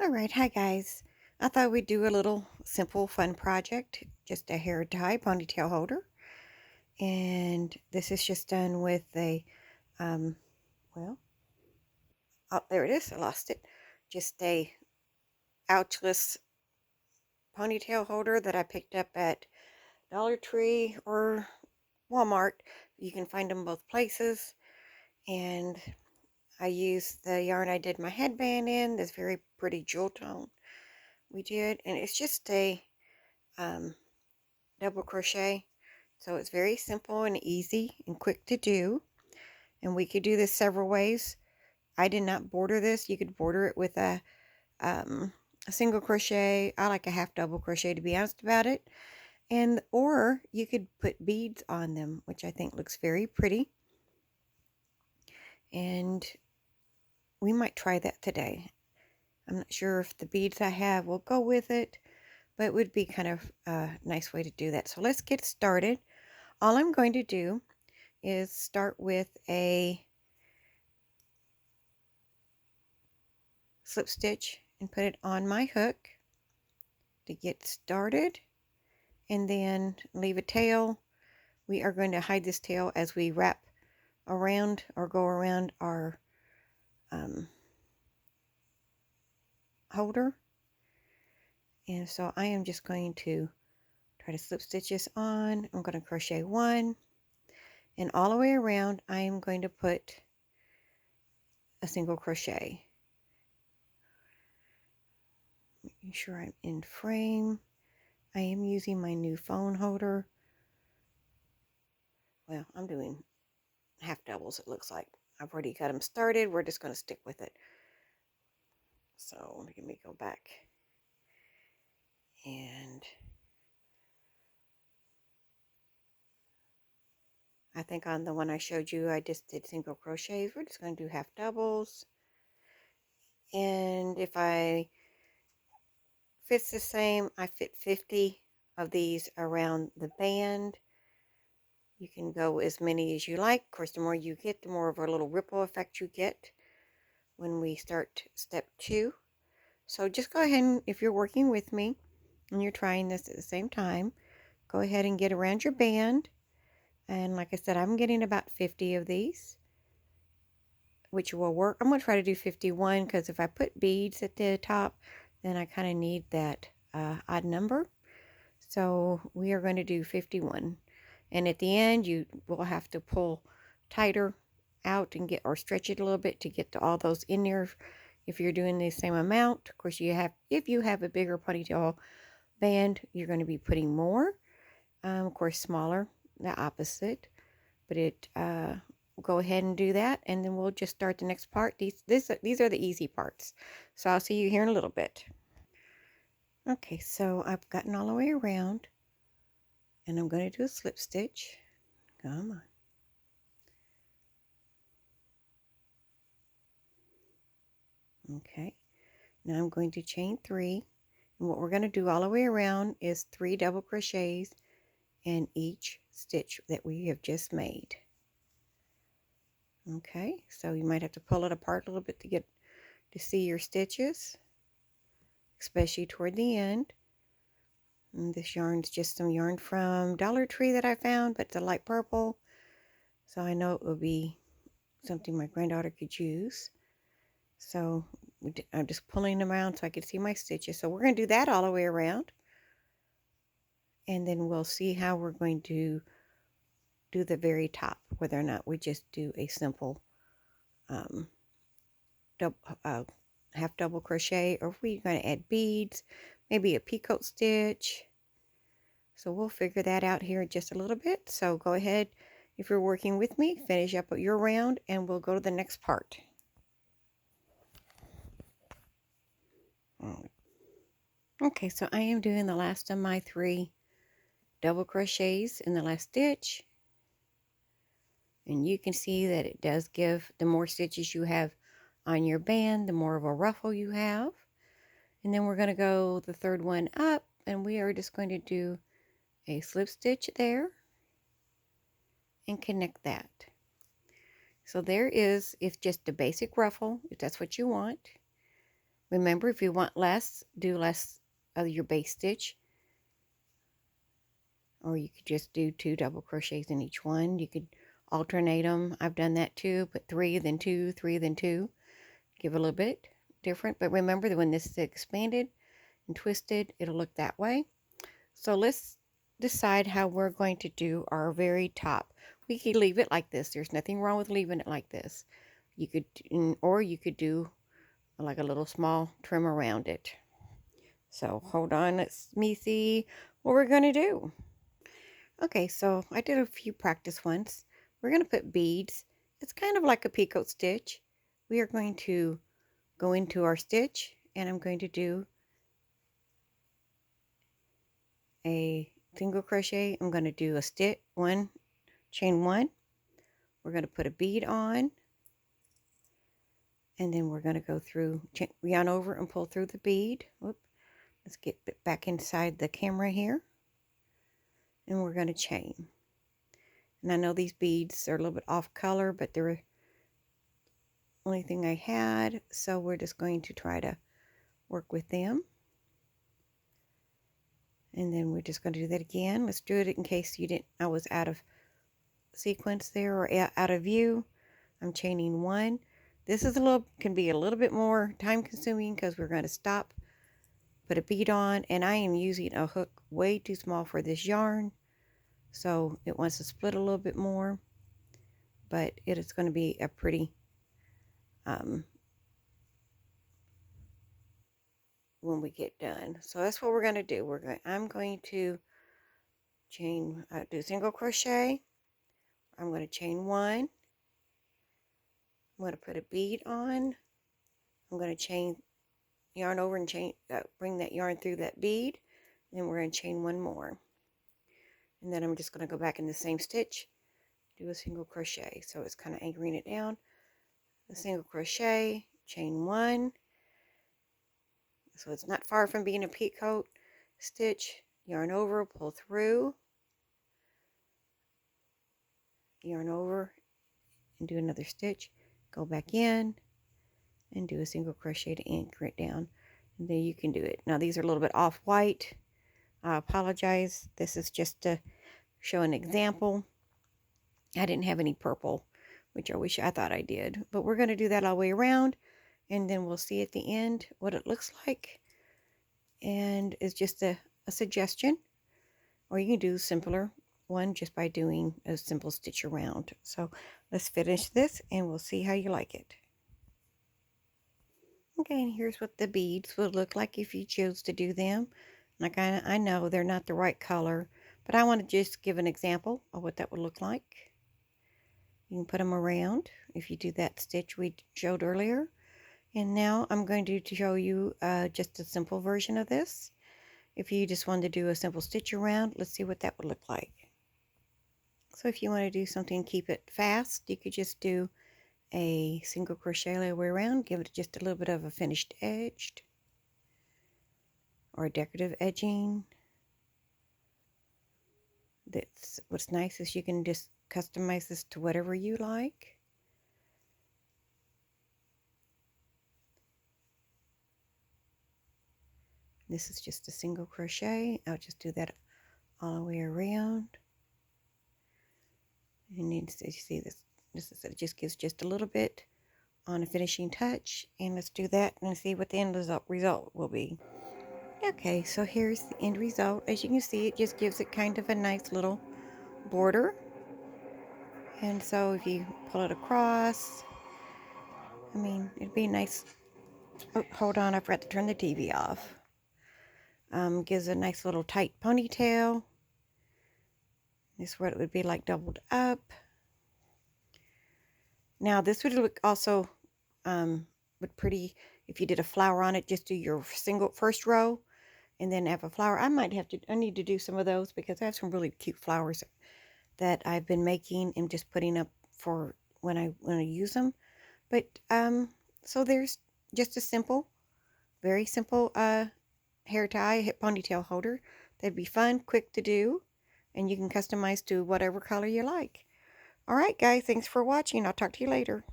Alright, hi guys. I thought we'd do a little simple fun project, just a hair tie ponytail holder. And this is just done with a, um, well, oh, there it is, I lost it. Just a ouchless ponytail holder that I picked up at Dollar Tree or Walmart. You can find them both places. And I used the yarn I did my headband in, this very pretty jewel tone we did. And it's just a, um, double crochet, so it's very simple and easy and quick to do, and we could do this several ways. I did not border this. You could border it with a single crochet. I like a half double crochet, to be honest about it, and or you could put beads on them, which I think looks very pretty, and we might try that today. I'm not sure if the beads I have will go with it, but it would be kind of a nice way to do that. So let's get started. All I'm going to do is start with a slip stitch and put it on my hook to get started, and then leave a tail. We are going to hide this tail as we wrap around or go around our holder. And so I am just going to try to slip stitch this on. I'm going to crochet one, and all the way around I am going to put a single crochet. Making sure I'm in frame. I am using my new phone holder. Well, I'm doing half doubles, it looks like. I've already got them started. We're just going to stick with it. So let me go back. And I think on the one I showed you, I just did single crochets. We're just going to do half doubles. And if I fits the same, I fit 50 of these around the band. You can go as many as you like. Of course, the more you get, the more of a little ripple effect you get when we start step 2. So just go ahead and, if you're working with me and you're trying this at the same time, go ahead and get around your band. And like I said, I'm getting about 50 of these, which will work. I'm going to try to do 51 because if I put beads at the top, then I kind of need that odd number. So we are going to do 51. And at the end, you will have to pull tighter out and get, or stretch it a little bit to get to all those in there. If you're doing the same amount, of course, if you have a bigger ponytail band, you're going to be putting more. Of course, smaller, the opposite. But go ahead and do that, and then we'll just start the next part. These are the easy parts. So I'll see you here in a little bit. Okay, so I've gotten all the way around, and I'm going to do a slip stitch. Come on. Okay, now I'm going to chain 3, and what we're going to do all the way around is 3 double crochets in each stitch that we have just made. Okay, so you might have to pull it apart a little bit to see your stitches, especially toward the end. And this yarn's just some yarn from Dollar Tree that I found, but it's a light purple, so I know it will be something my granddaughter could use. So I'm just pulling them around so I can see my stitches. So we're going to do that all the way around, and then we'll see how we're going to do the very top, whether or not we just do a simple half double crochet, or if we're going to add beads, maybe a picot stitch. So we'll figure that out here in just a little bit. So go ahead, if you're working with me, finish up your round, and we'll go to the next part. Okay, so I am doing the last of my 3 double crochets in the last stitch, and you can see that it does give, the more stitches you have on your band, the more of a ruffle you have. And then we're going to go the third one up, and we are just going to do a slip stitch there and connect that. So there is, it's just a basic ruffle, if that's what you want. Remember, if you want less, do less of your base stitch, or you could just do 2 double crochets in each one. You could alternate them. I've done that too. Put 3, then 2, 3, then 2. Give a little bit different. But remember that when this is expanded and twisted, it'll look that way. So let's decide how we're going to do our very top. We could leave it like this. There's nothing wrong with leaving it like this. You could, or you could do like a little small trim around it. So hold on, let me see what we're going to do. Okay, so I did a few practice ones. We're going to put beads. It's kind of like a picot stitch. We are going to go into our stitch, and I'm going to do a single crochet. I'm going to do a stitch, one, chain 1. We're going to put a bead on, and then we're going to go through, yarn over and pull through the bead. Whoop. Let's get back inside the camera here, and we're going to chain. And I know these beads are a little bit off color, but they're the only thing I had, so we're just going to try to work with them. And then we're just going to do that again. Let's do it in case you didn't, I was out of sequence there or out of view. I'm chaining 1. This is can be a little bit more time consuming because we're going to stop, put a bead on, and I am using a hook way too small for this yarn. So it wants to split a little bit more, but it is going to be a pretty when we get done. So that's what we're going to do. I'm going to chain, do single crochet. I'm going to chain 1. I'm going to put a bead on. I'm going to chain, yarn over and chain, bring that yarn through that bead. And then we're going to chain 1 more. And then I'm just going to go back in the same stitch, do a single crochet. So it's kind of anchoring it down. A single crochet, chain 1. So it's not far from being a picot stitch. Yarn over, pull through, yarn over, and do another stitch. Go back in and do a single crochet to anchor it down. And then you can do it. Now these are a little bit off white. I apologize. This is just to show an example. I didn't have any purple, which I thought I did. But we're going to do that all the way around, and then we'll see at the end what it looks like. And it's just a suggestion. Or you can do simpler one just by doing a simple stitch around. So let's finish this and we'll see how you like it. Okay, and here's what the beads would look like if you chose to do them. Like I know they're not the right color, but I want to just give an example of what that would look like. You can put them around if you do that stitch we showed earlier. And now I'm going to show you just a simple version of this. If you just wanted to do a simple stitch around, let's see what that would look like. So if you want to do something, keep it fast, you could just do a single crochet all the way around, give it just a little bit of a finished edge or a decorative edging. That's what's nice is you can just customize this to whatever you like. This is just a single crochet. I'll just do that all the way around. And you see it just gives just a little bit on a finishing touch. And let's do that and see what the end result will be. Okay, so here's the end result. As you can see, it just gives it kind of a nice little border. And so if you pull it across, I mean, it'd be nice. Oh, hold on, I forgot to turn the TV off. Gives a nice little tight ponytail. This is what it would be like doubled up. Now this would look also would pretty if you did a flower on it. Just do your first row and then have a flower. I need to do some of those because I have some really cute flowers that I've been making and just putting up for when I use them. But so there's just a simple, very simple hair tie ponytail holder. That'd be fun, quick to do, and you can customize to whatever color you like. All right, guys, thanks for watching. I'll talk to you later.